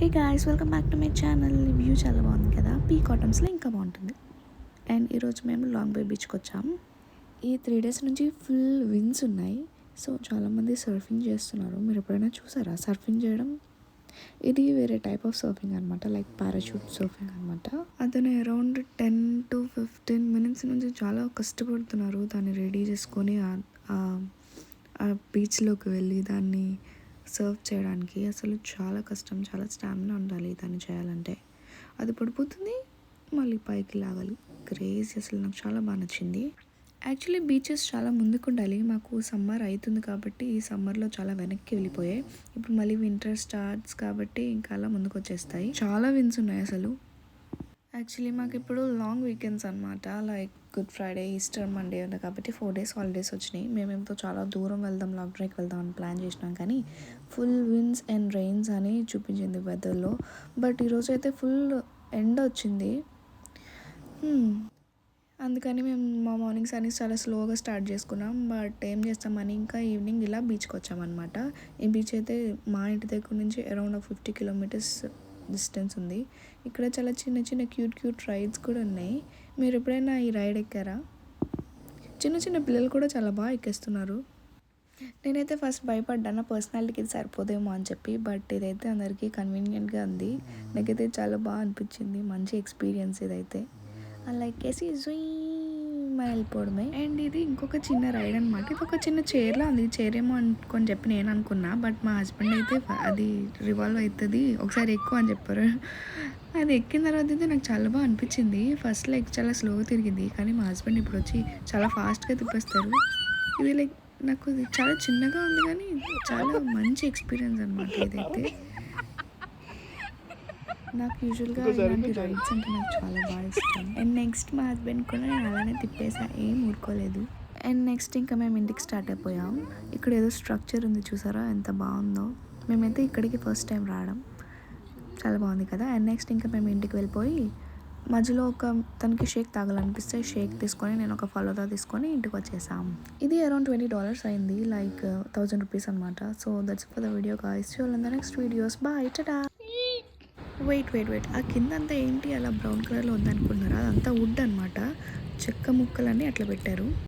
Hey guys, welcome back to my channel. View చాలా బాగుంది కదా, పీక్ ఆటమ్స్లో ఇంకా బాగుంటుంది. అండ్ ఈరోజు మేము లాంగ్ బే బీచ్కి వచ్చాము. ఈ 3 days నుంచి ఫుల్ విండ్స్ ఉన్నాయి. సో చాలామంది సర్ఫింగ్ చేస్తున్నారు. మీరు ఎప్పుడైనా చూసారా సర్ఫింగ్ చేయడం? ఇది వేరే టైప్ ఆఫ్ సర్ఫింగ్ అనమాట, లైక్ పారాషూట్ సర్ఫింగ్ అనమాట. అతను అరౌండ్ 10 to 15 minutes నుంచి చాలా కష్టపడుతున్నారు దాన్ని రెడీ చేసుకొని ఆ బీచ్లోకి వెళ్ళి దాన్ని సర్వ్ చేయడానికి. అసలు చాలా కష్టం, చాలా స్టామినా ఉండాలి దాన్ని చేయాలంటే. అది పడిపోతుంది, మళ్ళీ పైకి లాగాలి. క్రేజీ, అసలు నాకు చాలా బాగా నచ్చింది. యాక్చువల్లీ బీచెస్ చాలా ముందుకు ఉండాలి. మాకు సమ్మర్ అవుతుంది కాబట్టి ఈ సమ్మర్లో చాలా వెనక్కి వెళ్ళిపోయాయి. ఇప్పుడు మళ్ళీ వింటర్ స్టార్ట్స్ కాబట్టి ఇంకా అలా ముందుకు వచ్చేస్తాయి. చాలా విన్స్ ఉన్నాయి అసలు. యాక్చువల్లీ మాకు ఇప్పుడు లాంగ్ వీకెండ్స్ అనమాట, like good Friday, Easter, Monday ఉంది కాబట్టి 4 days హాలిడేస్ వచ్చినాయి. మేమేంతో చాలా దూరం వెళ్దాం, లాంగ్ డ్రైవ్కి వెళ్దాం అని ప్లాన్ చేసినాం, కానీ ఫుల్ విండ్స్ అండ్ రెయిన్స్ అని చూపించింది వెదర్లో. బట్ ఈరోజు అయితే ఫుల్ ఎండ వచ్చింది. అందుకని మేము మా మార్నింగ్స్ అన్ని చాలా స్లోగా స్టార్ట్ చేసుకున్నాం. బట్ ఏం చేస్తామని ఇంకా ఈవినింగ్ ఇలా బీచ్కి వచ్చామన్నమాట. ఈ బీచ్ అయితే మా ఇంటి దగ్గర నుంచి అరౌండ్ 50 kilometers డిస్టెన్స్ ఉంది. ఇక్కడ చాలా చిన్న చిన్న క్యూట్ రైడ్స్ కూడా ఉన్నాయి. మీరు ఎప్పుడైనా ఈ రైడ్ ఎక్కారా? చిన్న చిన్న పిల్లలు కూడా చాలా బాగా ఎక్కేస్తున్నారు. నేనైతే ఫస్ట్ భయపడ్డాను, పర్సనాలిటీకి ఇది సరిపోదేమో అని చెప్పి. బట్ ఇదైతే అందరికీ కన్వీనియంట్గా ఉంది. నాకైతే చాలా బాగా అనిపించింది. మంచి ఎక్స్పీరియన్స్ ఇదైతే. అలా ఎక్కేసి వెళ్ళిపోవడమే. అండ్ ఇది ఇంకొక చిన్న రైడ్ అనమాట. ఇది ఒక చిన్న చైర్లో ఉంది. చైర్ ఏమో అనుకొని చెప్పి నేను అనుకున్నా, బట్ మా హస్బెండ్ అయితే అది రివాల్వ్ అవుతుంది, ఒకసారి ఎక్కువ అని చెప్పారు. అది ఎక్కిన తర్వాత అయితే నాకు చాలా బాగా అనిపించింది. ఫస్ట్ లైక్ చాలా స్లోగా తిరిగింది, కానీ మా హస్బెండ్ ఇప్పుడు వచ్చి చాలా ఫాస్ట్గా తిప్పేస్తారు. ఇది లైక్ నాకు ఇది చాలా చిన్నగా ఉంది, కానీ చాలా మంచి ఎక్స్పీరియన్స్ అనమాట ఇదైతే. నాకు యూజువల్గా ఇలాంటి రైడ్స్ అంటే నాకు చాలా బాగా ఇష్టం. అండ్ నెక్స్ట్ మా హస్బెండ్ కూడా నేను అలానే తిప్పేసా, ఏం ఊరుకోలేదు. అండ్ నెక్స్ట్ ఇంకా మేము ఇంటికి స్టార్ట్ అయిపోయాం. ఇక్కడ ఏదో స్ట్రక్చర్ ఉంది, చూసారా ఎంత బాగుందో. మేమైతే ఇక్కడికి ఫస్ట్ టైం రావడం, చాలా బాగుంది కదా. అండ్ నెక్స్ట్ ఇంకా మేము ఇంటికి వెళ్ళిపోయి మధ్యలో తనకి షేక్ తాగాలనిపిస్తే షేక్ తీసుకొని నేను ఒక ఫలోదా తీసుకొని ఇంటికి వచ్చేసాం. ఇది అరౌండ్ $20 అయింది, లైక్ 1000 rupees అనమాట. So that's for the video guys. See you all in the next videos. Bye, టాటా. వెయిట్ ఆ కింద అంతా ఏంటి అలా బ్రౌన్ కలర్లో ఉందనుకుంటున్నారా? అదంతా వుడ్ అనమాట, చెక్క ముక్కలన్నీ అట్లా పెట్టారు.